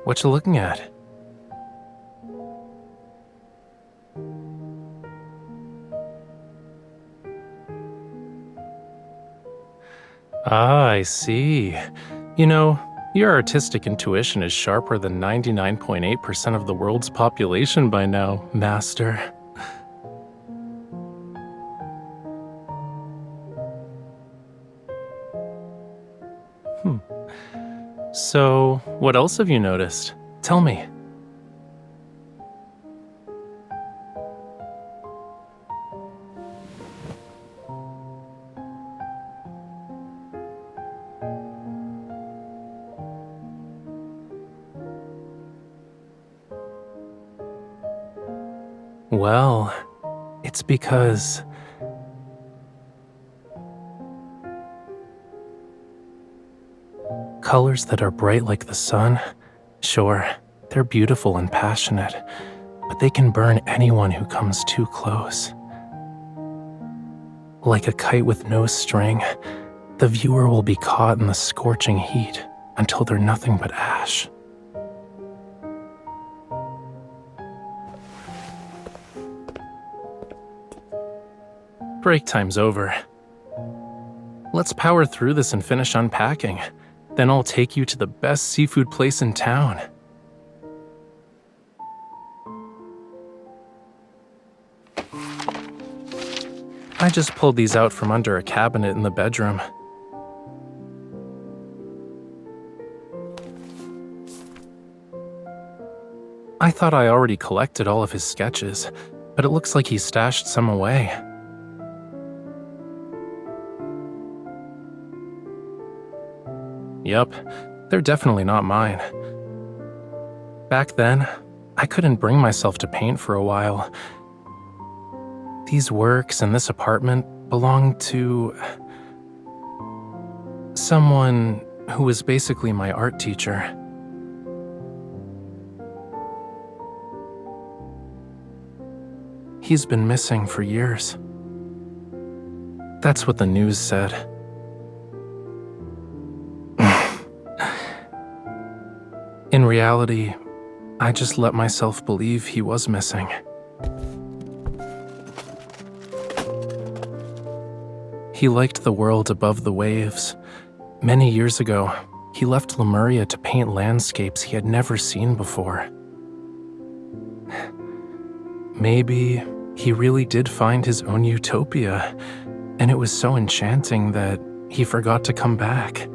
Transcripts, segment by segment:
What you looking at? Ah, I see. You know, your artistic intuition is sharper than 99.8% of the world's population by now, Master. So, what else have you noticed? Tell me. Well, it's because colors that are bright like the sun, sure, they're beautiful and passionate, but they can burn anyone who comes too close. Like a kite with no string, the viewer will be caught in the scorching heat until they're nothing but ash. Break time's over. Let's power through this and finish unpacking. Then I'll take you to the best seafood place in town. I just pulled these out from under a cabinet in the bedroom. I thought I already collected all of his sketches, but it looks like he stashed some away. Yup, they're definitely not mine. Back then, I couldn't bring myself to paint for a while. These works and this apartment belonged to someone who was basically my art teacher. He's been missing for years. That's what the news said. In reality, I just let myself believe he was missing. He liked the world above the waves. Many years ago, he left Lemuria to paint landscapes he had never seen before. Maybe he really did find his own utopia, and it was so enchanting that he forgot to come back.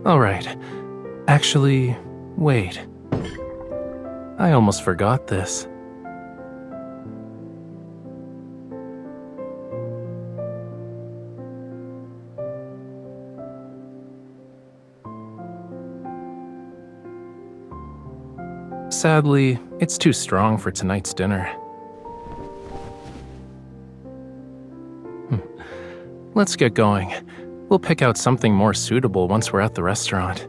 All right. Actually, wait. I almost forgot this. Sadly, it's too strong for tonight's dinner. Let's get going. We'll pick out something more suitable once we're at the restaurant.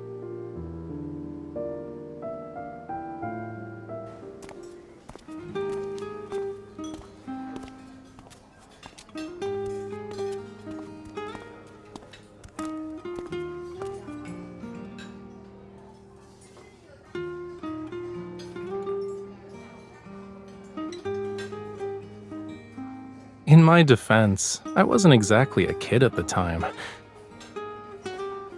In my defense, I wasn't exactly a kid at the time.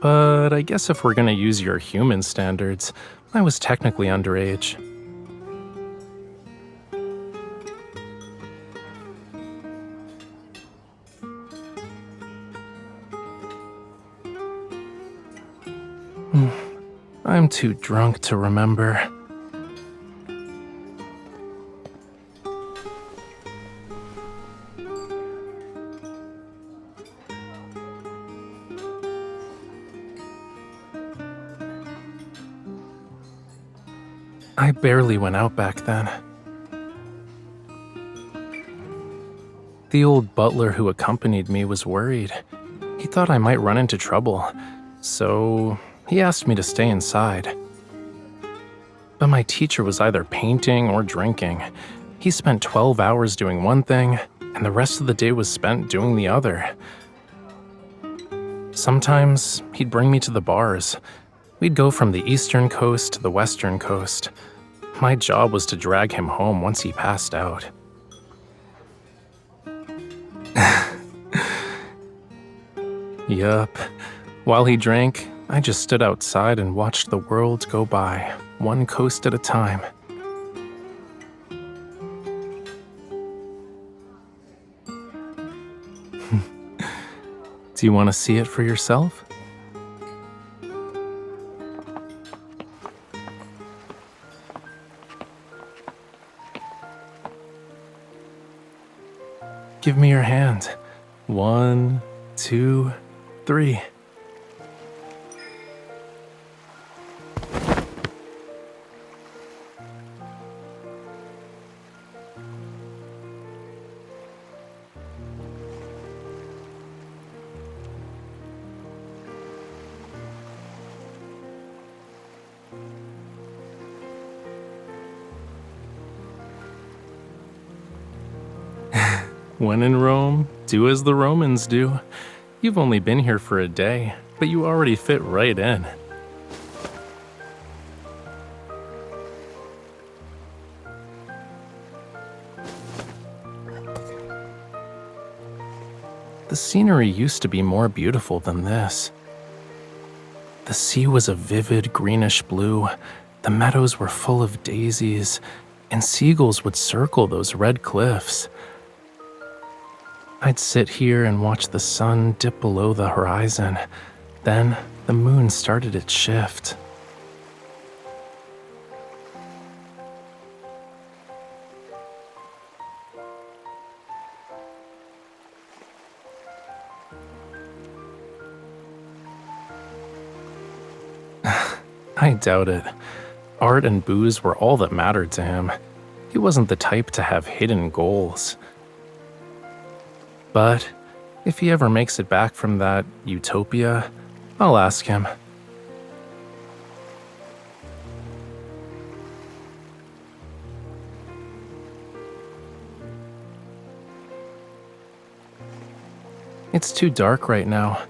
But I guess if we're gonna use your human standards, I was technically underage. I'm too drunk to remember. I barely went out back then. The old butler who accompanied me was worried. He thought I might run into trouble, so he asked me to stay inside. But my teacher was either painting or drinking. He spent 12 hours doing one thing and the rest of the day was spent doing the other. Sometimes he'd bring me to the bars. We'd go from the eastern coast to the western coast. My job was to drag him home once he passed out. Yup. While he drank, I just stood outside and watched the world go by, one coast at a time. Do you want to see it for yourself? Give me your hand. 1, 2, 3. When in Rome, do as the Romans do. You've only been here for a day, but you already fit right in. The scenery used to be more beautiful than this. The sea was a vivid greenish blue, the meadows were full of daisies, and seagulls would circle those red cliffs. I'd sit here and watch the sun dip below the horizon. Then the moon started its shift. I doubt it. Art and booze were all that mattered to him. He wasn't the type to have hidden goals. But if he ever makes it back from that utopia, I'll ask him. It's too dark right now.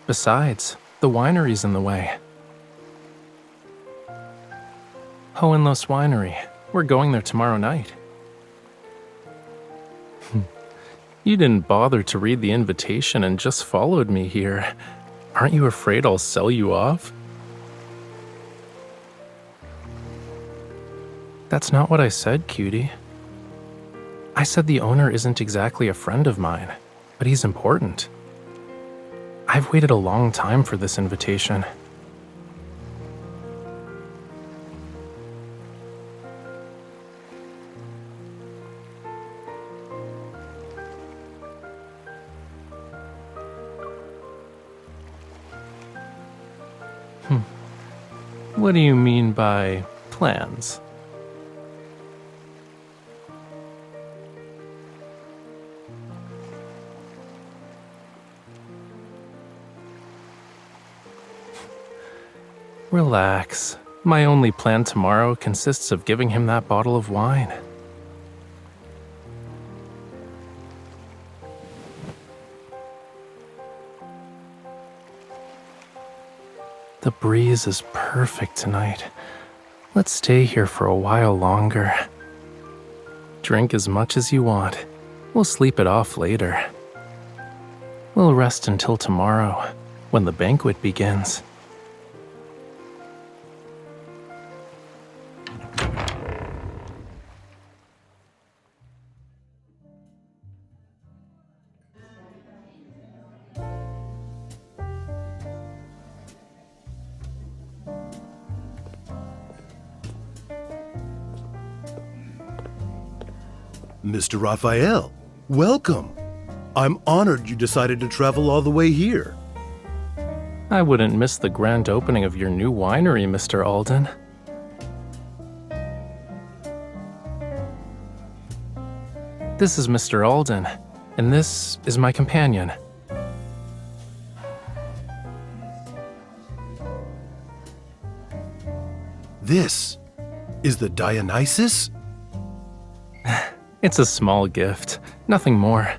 Besides, the winery's in the way. Hohenlos Winery. We're going there tomorrow night. You didn't bother to read the invitation and just followed me here. Aren't you afraid I'll sell you off? That's not what I said, cutie. I said the owner isn't exactly a friend of mine, but he's important. I've waited a long time for this invitation. What do you mean by plans? Relax. My only plan tomorrow consists of giving him that bottle of wine. The breeze is perfect tonight. Let's stay here for a while longer. Drink as much as you want. We'll sleep it off later. We'll rest until tomorrow, when the banquet begins. Mr. Rafayel, welcome. I'm honored you decided to travel all the way here. I wouldn't miss the grand opening of your new winery, Mr. Alden. This is Mr. Alden, and this is my companion. This is the Dionysus? It's a small gift, nothing more.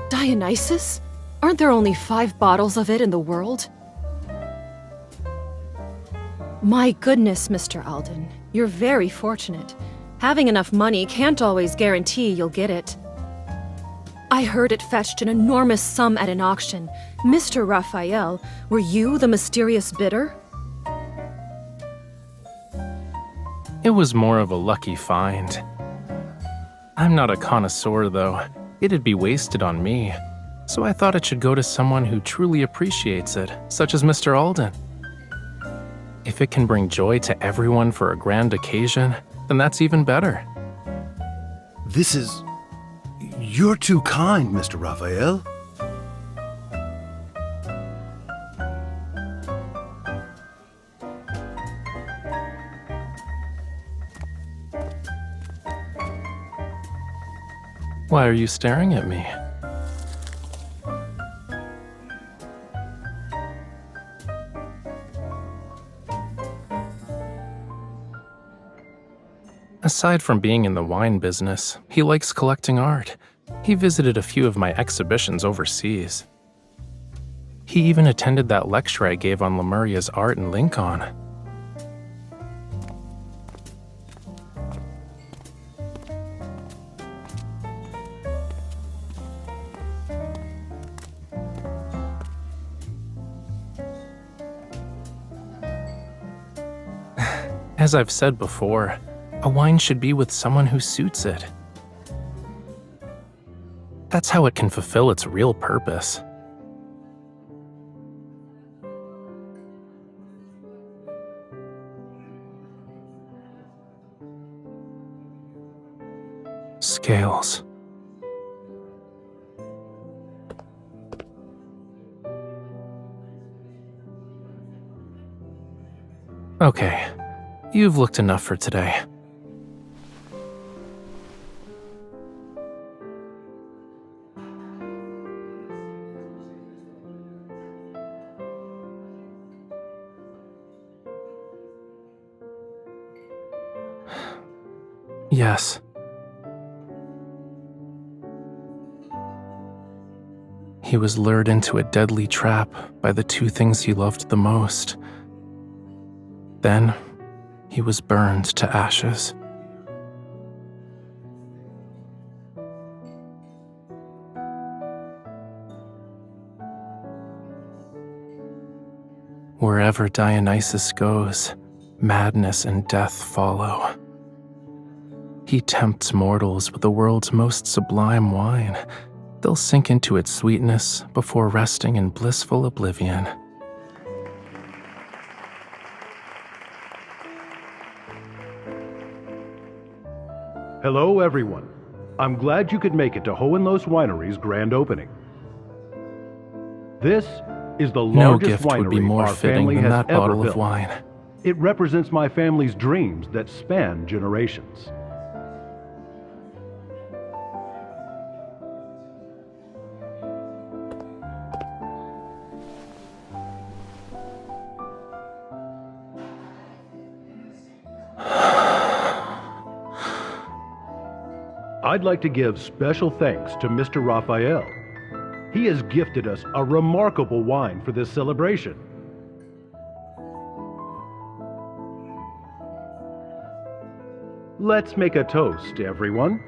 Dionysus? Aren't there only 5 bottles of it in the world? My goodness, Mr. Alden. You're very fortunate. Having enough money can't always guarantee you'll get it. I heard it fetched an enormous sum at an auction. Mr. Rafayel, were you the mysterious bidder? It was more of a lucky find. I'm not a connoisseur, though. It'd be wasted on me. So I thought it should go to someone who truly appreciates it, such as Mr. Alden. If it can bring joy to everyone for a grand occasion, then that's even better. You're too kind, Mr. Raphael. Why are you staring at me? Aside from being in the wine business, he likes collecting art. He visited a few of my exhibitions overseas. He even attended that lecture I gave on Lemuria's art in Lincoln. As I've said before, a wine should be with someone who suits it. That's how it can fulfill its real purpose. Scales. Okay, you've looked enough for today. Yes. He was lured into a deadly trap by the 2 things he loved the most. Then, he was burned to ashes. Wherever Dionysus goes, madness and death follow. He tempts mortals with the world's most sublime wine. They'll sink into its sweetness before resting in blissful oblivion. Hello, everyone. I'm glad you could make it to Hohenlohes Winery's grand opening. This is the No largest gift would be winery more our fitting family than has that ever bottle built. of wine. It represents my family's dreams that span generations. I'd like to give special thanks to Mr. Raphael. He has gifted us a remarkable wine for this celebration. Let's make a toast, everyone.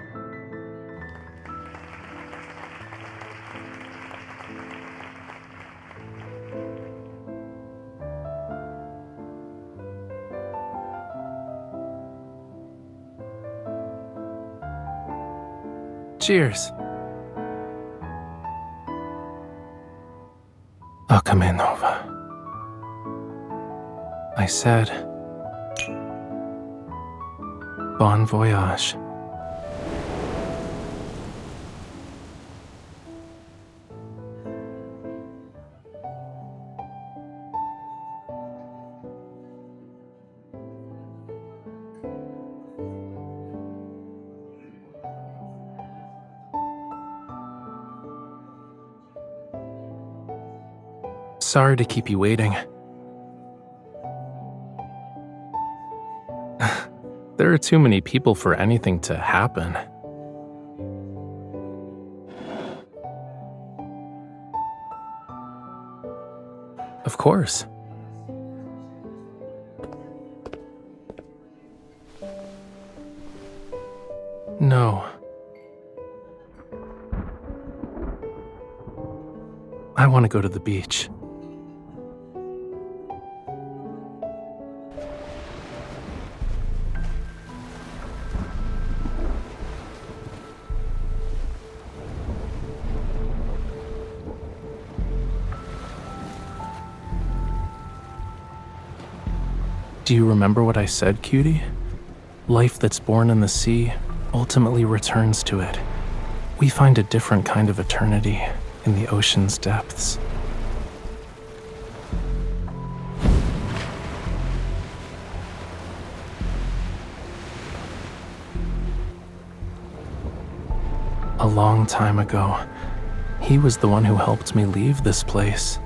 Cheers. Akame Nova. I said, bon voyage. Sorry to keep you waiting. There are too many people for anything to happen. Of course. No. I want to go to the beach. Do you remember what I said, cutie? Life that's born in the sea ultimately returns to it. We find a different kind of eternity in the ocean's depths. A long time ago, he was the one who helped me leave this place.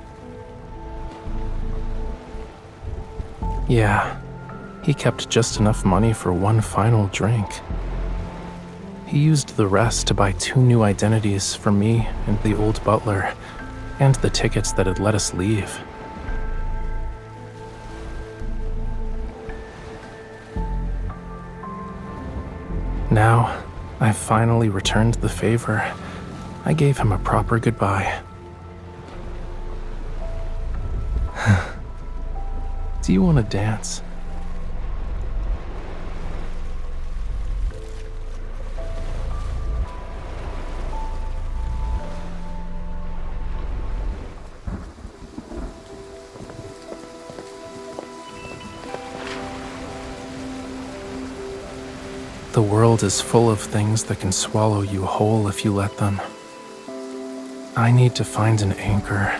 Yeah, he kept just enough money for one final drink. He used the rest to buy 2 new identities for me and the old butler, and the tickets that had let us leave. Now, I've finally returned the favor. I gave him a proper goodbye. Do you want to dance? The world is full of things that can swallow you whole if you let them. I need to find an anchor.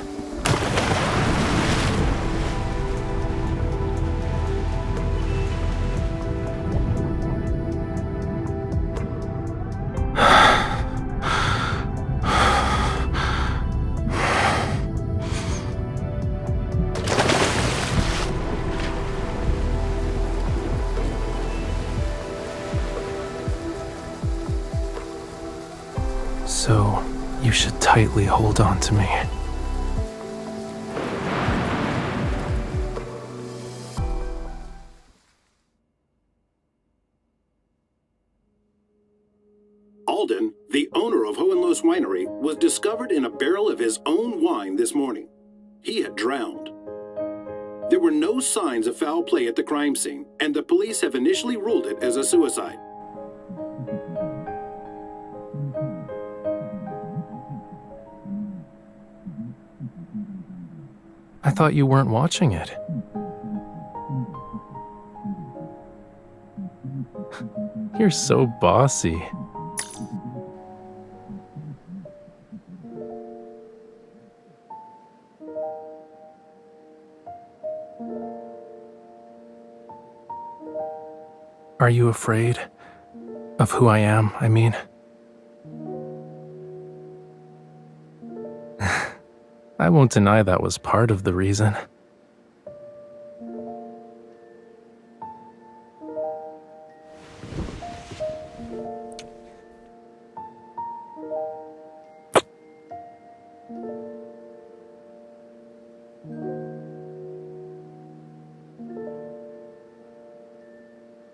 So, you should tightly hold on to me. Alden, the owner of Hohenlohes Winery, was discovered in a barrel of his own wine this morning. He had drowned. There were no signs of foul play at the crime scene, and the police have initially ruled it as a suicide. I thought you weren't watching it. You're so bossy. Are you afraid of who I am, I mean? I won't deny that was part of the reason.